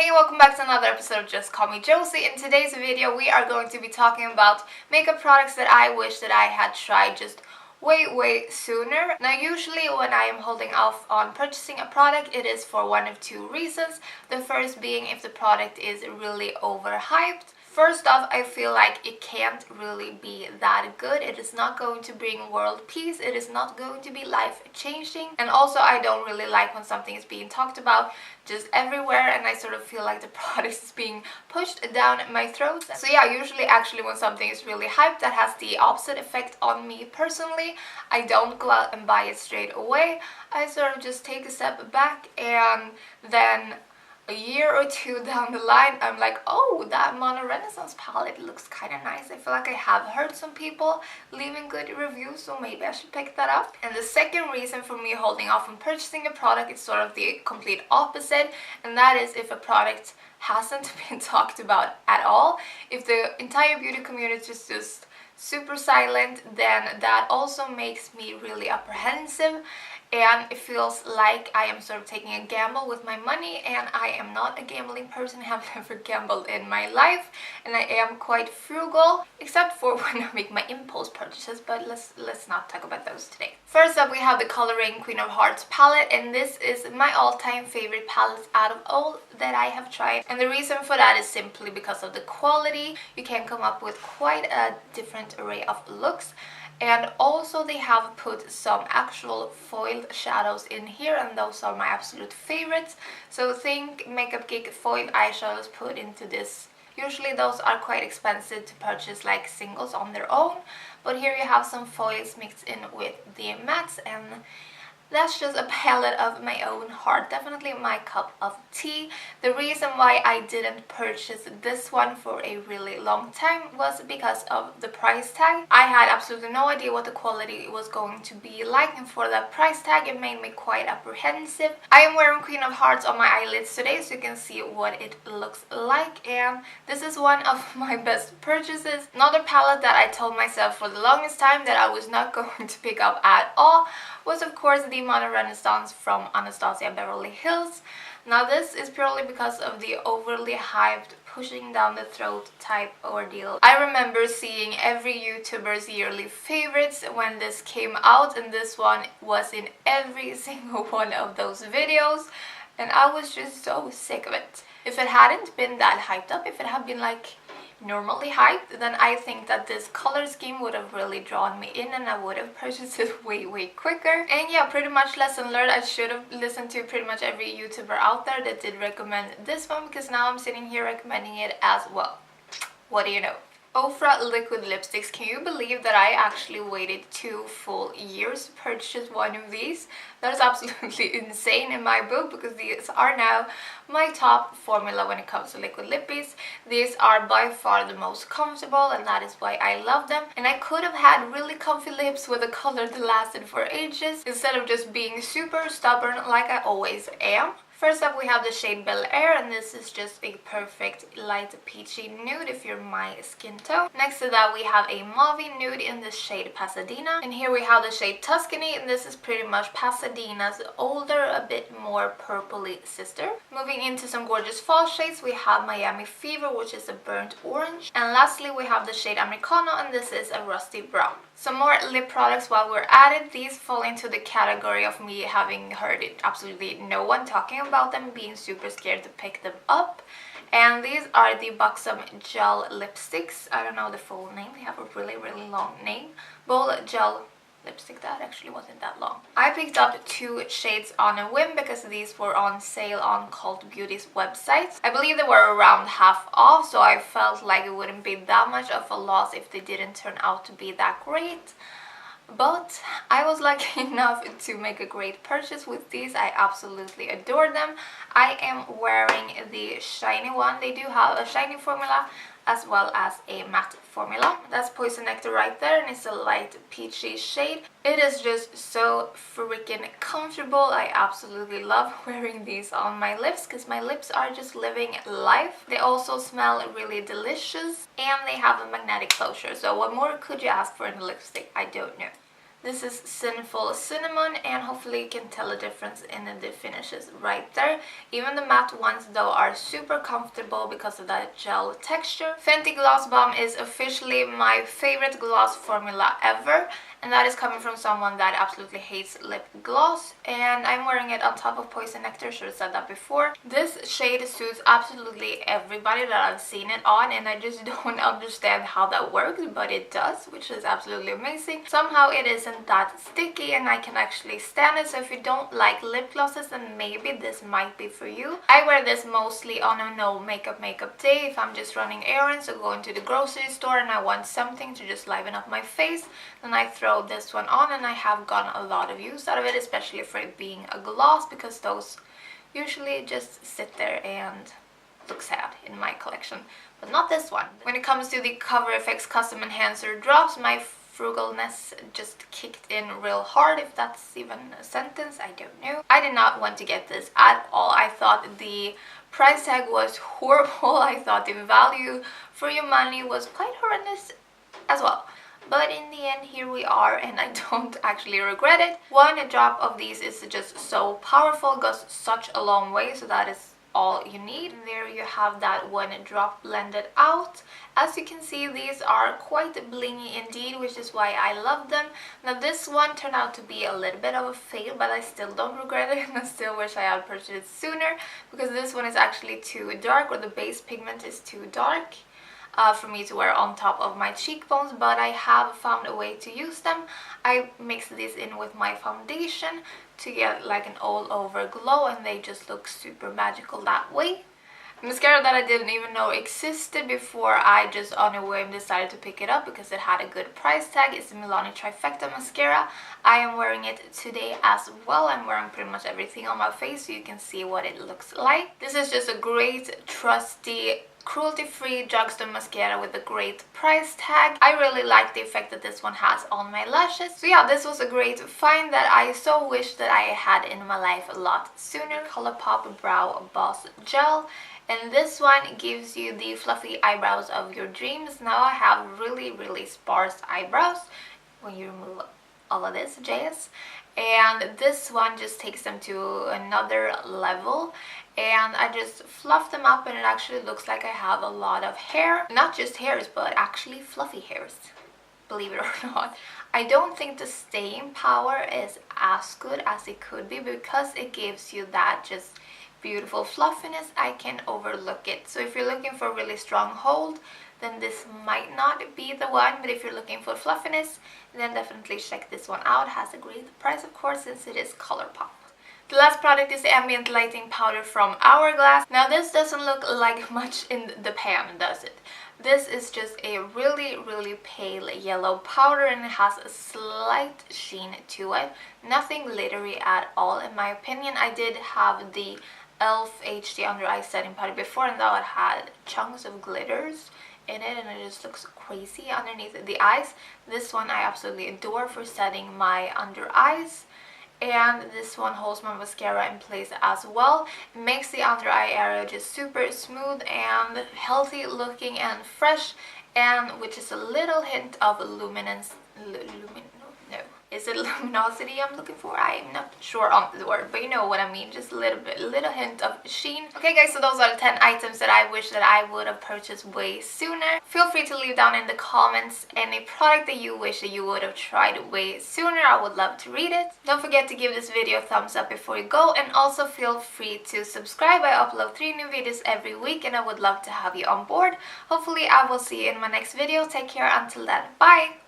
Hey, welcome back to another episode of Just Call Me Josie. In today's video, we are going to be talking about makeup products that I wish that I had tried just way sooner. Now, usually when I am holding off on purchasing a product, it is for one of two reasons. The first being if the product is really overhyped. First off, I feel like it can't really be that good. It is not going to bring world peace. It is not going to be life-changing. And also, I don't really like when something is being talked about just everywhere and I sort of feel like the product is being pushed down my throat. So yeah, usually actually when something is really hyped, that has the opposite effect on me personally. I don't go out and buy it straight away. I sort of just take a step back, and then a year or two down the line, I'm like, oh, that Mono Renaissance palette looks kind of nice. I feel like I have heard some people leaving good reviews, so maybe I should pick that up. And the second reason for me holding off on purchasing a product is sort of the complete opposite, and that is if a product hasn't been talked about at all. If the entire beauty community is just super silent, then that also makes me really apprehensive. And it feels like I am sort of taking a gamble with my money, and I am not a gambling person. I have never gambled in my life, and I am quite frugal, except for when I make my impulse purchases, but let's not talk about those today. First up, we have the Coloring Queen of Hearts palette, and this is my all-time favorite palette out of all that I have tried. And the reason for that is simply because of the quality. You can come up with quite a different array of looks. And also they have put some actual foiled shadows in here, and those are my absolute favorites. So think Makeup Geek foiled eyeshadows put into this. Usually those are quite expensive to purchase like singles on their own, but here you have some foils mixed in with the mattes, and that's just a palette of my own heart. Definitely my cup of tea. The reason why I didn't purchase this one for a really long time was because of the price tag. I had absolutely no idea what the quality was going to be like, and for that price tag it made me quite apprehensive. I am wearing Queen of Hearts on my eyelids today, so you can see what it looks like, and this is one of my best purchases. Another palette that I told myself for the longest time that I was not going to pick up at all was of course the Mono Renaissance from Anastasia Beverly Hills. Now this is purely because of the overly hyped pushing down the throat type ordeal. I remember seeing every YouTuber's yearly favorites when this came out, and this one was in every single one of those videos, and I was just so sick of it. If it hadn't been that hyped up, if it had been like normally hyped, then I think that this color scheme would have really drawn me in, and I would have purchased it way quicker. And yeah, pretty much lesson learned. I should have listened to pretty much every YouTuber out there that did recommend this one, because now I'm sitting here recommending it as well. What do you know? Ofra liquid lipsticks. Can you believe that I actually waited 2 full years to purchase one of these? That is absolutely insane in my book, because these are now my top formula when it comes to liquid lippies. These are by far the most comfortable, and that is why I love them. And I could have had really comfy lips with a color that lasted for ages, instead of just being super stubborn like I always am. First up, we have the shade Bel Air, and this is just a perfect light peachy nude if you're my skin tone. Next to that, we have a mauve nude in the shade Pasadena. And here we have the shade Tuscany, and this is pretty much Pasadena's older, a bit more purpley sister. Moving into some gorgeous fall shades, we have Miami Fever, which is a burnt orange. And lastly, we have the shade Americano, and this is a rusty brown. Some more lip products while we're at it. These fall into the category of me having heard it absolutely no one talking about them, being super scared to pick them up. And these are the Buxom Gel lipsticks. I don't know the full name. They have a really long name. Bold Gel lipstick. That actually wasn't that long. I picked up 2 shades on a whim because these were on sale on Cult Beauty's website. I believe they were around half off, so I felt like it wouldn't be that much of a loss if they didn't turn out to be that great. But I was lucky enough to make a great purchase with these. I absolutely adore them. I am wearing the shiny one. They do have a shiny formula as well as a matte formula. That's Poison Nectar right there, and it's a light peachy shade. It is just so freaking comfortable. I absolutely love wearing these on my lips because my lips are just living life. They also smell really delicious, and they have a magnetic closure. So what more could you ask for in a lipstick? I don't know. This is Sinful Cinnamon, and hopefully you can tell the difference in the finishes right there. Even the matte ones though are super comfortable because of that gel texture. Fenty Gloss Bomb is officially my favorite gloss formula ever, and that is coming from someone that absolutely hates lip gloss, and I'm wearing it on top of Poison Nectar. Should have said that before. This shade suits absolutely everybody that I've seen it on, and I just don't understand how that works, but it does, which is absolutely amazing. Somehow it isn't that sticky and I can actually stand it, so if you don't like lip glosses, then maybe this might be for you. I wear this mostly on a no makeup day if I'm just running errands or going to the grocery store and I want something to just liven up my face. Then I throw this one on, and I have gotten a lot of use out of it, especially for it being a gloss, because those usually just sit there and look sad in my collection, but not this one. When it comes to the Cover FX Custom Enhancer drops, my frugalness just kicked in real hard, if that's even a sentence, I don't know. I did not want to get this at all. I thought the price tag was horrible. I thought the value for your money was quite horrendous as well. But in the end, here we are, and I don't actually regret it. One drop of these is just so powerful, goes such a long way, so that is all you need. And there you have that one drop blended out. As you can see, these are quite blingy indeed, which is why I love them. Now this one turned out to be a little bit of a fail, but I still don't regret it, and I still wish I had purchased it sooner, because this one is actually too dark, or the base pigment is too dark for me to wear on top of my cheekbones, but I have found a way to use them. I mix this in with my foundation to get like an all over glow, and they just look super magical that way. Mascara that I didn't even know existed before I just on a whim decided to pick it up because it had a good price tag. It's the Milani Trifecta Mascara. I am wearing it today as well. I'm wearing pretty much everything on my face so you can see what it looks like. This is just a great, trusty, cruelty-free drugstore mascara with a great price tag. I really like the effect that this one has on my lashes. So yeah, this was a great find that I so wish that I had in my life a lot sooner. Colourpop Brow Boss Gel. And this one gives you the fluffy eyebrows of your dreams. Now I have really sparse eyebrows when you remove all of this jazz. And this one just takes them to another level. And I just fluff them up, and it actually looks like I have a lot of hair. Not just hairs, but actually fluffy hairs, believe it or not. I don't think the staying power is as good as it could be, because it gives you that just beautiful fluffiness. I can overlook it. So if you're looking for a really strong hold, then this might not be the one, but if you're looking for fluffiness, then definitely check this one out. It has a great price, of course, since it is Colourpop. The last product is the Ambient Lighting Powder from Hourglass. Now this doesn't look like much in the pan, does it? This is just a really pale yellow powder, and it has a slight sheen to it. Nothing glittery at all in my opinion. I did have the e.l.f. HD Under Eye Setting Powder before, and that had chunks of glitters in it, and it just looks crazy underneath the eyes. This one I absolutely adore for setting my under eyes. And this one holds my mascara in place as well. It makes the under eye area just super smooth and healthy looking and fresh, and with just a little hint of luminance. Is it luminosity I'm looking for? I'm not sure on the word, but you know what I mean. Just a little hint of sheen. Okay guys, so those are the 10 items that I wish that I would have purchased way sooner. Feel free to leave down in the comments any product that you wish that you would have tried way sooner. I would love to read it. Don't forget to give this video a thumbs up before you go, and also feel free to subscribe. I upload 3 new videos every week, and I would love to have you on board. Hopefully I will see you in my next video. Take care until then. Bye!